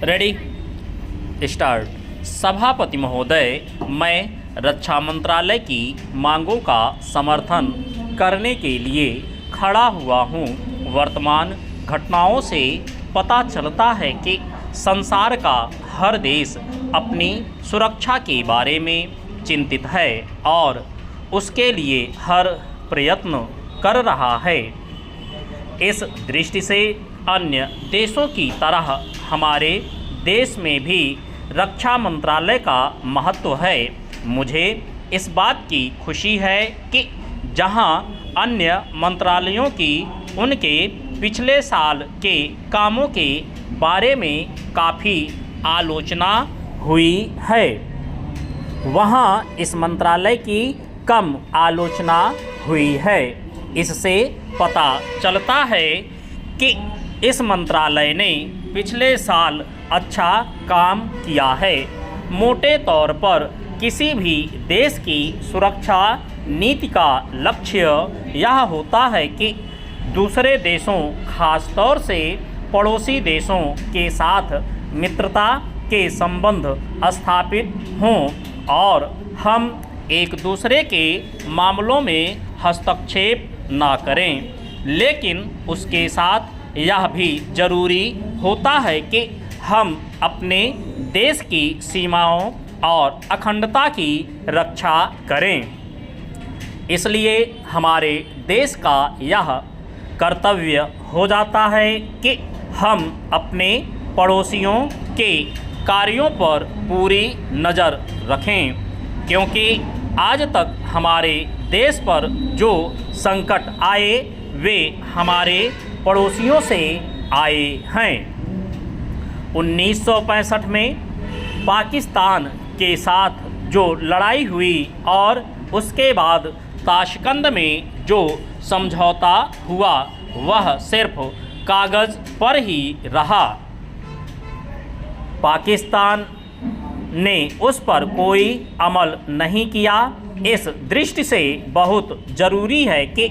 Ready start. सभापति महोदय, मैं रक्षा मंत्रालय की मांगों का समर्थन करने के लिए खड़ा हुआ हूँ। वर्तमान घटनाओं से पता चलता है कि संसार का हर देश अपनी सुरक्षा के बारे में चिंतित है और उसके लिए हर प्रयत्न कर रहा है। इस दृष्टि से अन्य देशों की तरह हमारे देश में भी रक्षा मंत्रालय का महत्व है। मुझे इस बात की खुशी है कि जहां अन्य मंत्रालयों की उनके पिछले साल के कामों के बारे में काफ़ी आलोचना हुई है, वहां इस मंत्रालय की कम आलोचना हुई है। इससे पता चलता है कि इस मंत्रालय ने पिछले साल अच्छा काम किया है। मोटे तौर पर किसी भी देश की सुरक्षा नीति का लक्ष्य यह होता है कि दूसरे देशों, खासतौर से पड़ोसी देशों के साथ मित्रता के संबंध स्थापित हों और हम एक दूसरे के मामलों में हस्तक्षेप ना करें। लेकिन उसके साथ यह भी जरूरी होता है कि हम अपने देश की सीमाओं और अखंडता की रक्षा करें। इसलिए हमारे देश का यह कर्तव्य हो जाता है कि हम अपने पड़ोसियों के कार्यों पर पूरी नज़र रखें, क्योंकि आज तक हमारे देश पर जो संकट आए वे हमारे पड़ोसियों से आए हैं। 1965 में पाकिस्तान के साथ जो लड़ाई हुई और उसके बाद ताशकंद में जो समझौता हुआ वह सिर्फ कागज़ पर ही रहा। पाकिस्तान ने उस पर कोई अमल नहीं किया। इस दृष्टि से बहुत ज़रूरी है कि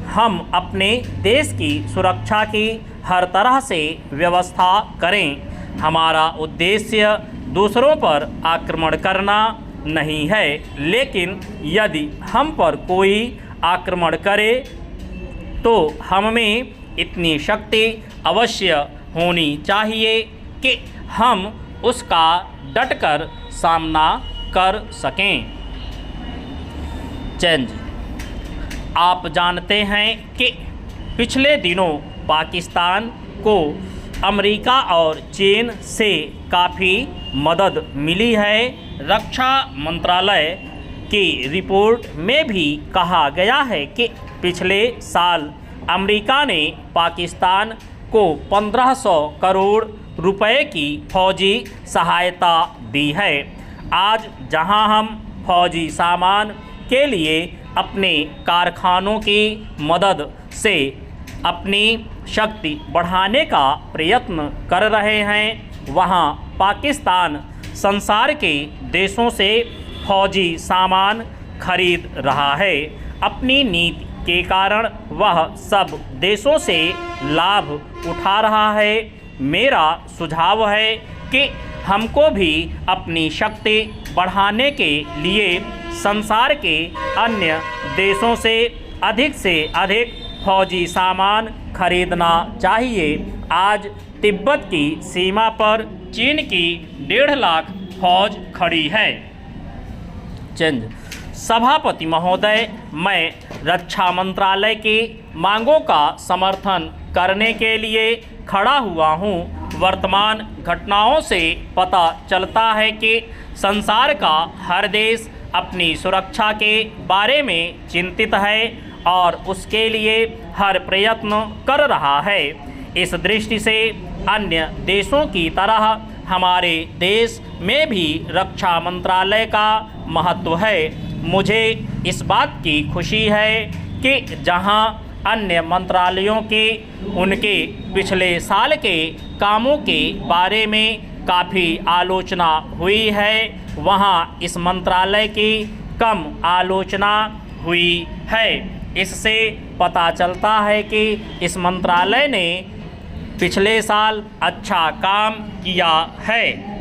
हम अपने देश की सुरक्षा की हर तरह से व्यवस्था करें। हमारा उद्देश्य दूसरों पर आक्रमण करना नहीं है, लेकिन यदि हम पर कोई आक्रमण करे तो हम में इतनी शक्ति अवश्य होनी चाहिए कि हम उसका डटकर सामना कर सकें। चेंज। आप जानते हैं कि पिछले दिनों पाकिस्तान को अमेरिका और चीन से काफ़ी मदद मिली है। रक्षा मंत्रालय की रिपोर्ट में भी कहा गया है कि पिछले साल अमेरिका ने पाकिस्तान को 1500 करोड़ रुपए की फौजी सहायता दी है। आज जहां हम फौजी सामान के लिए अपने कारखानों की मदद से अपनी शक्ति बढ़ाने का प्रयत्न कर रहे हैं, वहां पाकिस्तान संसार के देशों से फौजी सामान खरीद रहा है। अपनी नीति के कारण वह सब देशों से लाभ उठा रहा है। मेरा सुझाव है कि हमको भी अपनी शक्ति बढ़ाने के लिए संसार के अन्य देशों से अधिक फौजी सामान खरीदना चाहिए। आज तिब्बत की सीमा पर चीन की 1.5 लाख फौज खड़ी है। चेंज। सभापति महोदय, मैं रक्षा मंत्रालय की मांगों का समर्थन करने के लिए खड़ा हुआ हूँ। वर्तमान घटनाओं से पता चलता है कि संसार का हर देश अपनी सुरक्षा के बारे में चिंतित है और उसके लिए हर प्रयत्न कर रहा है। इस दृष्टि से अन्य देशों की तरह हमारे देश में भी रक्षा मंत्रालय का महत्व है। मुझे इस बात की खुशी है कि जहां अन्य मंत्रालयों की उनके पिछले साल के कामों के बारे में काफ़ी आलोचना हुई है, वहां इस मंत्रालय की कम आलोचना हुई है। इससे पता चलता है कि इस मंत्रालय ने पिछले साल अच्छा काम किया है।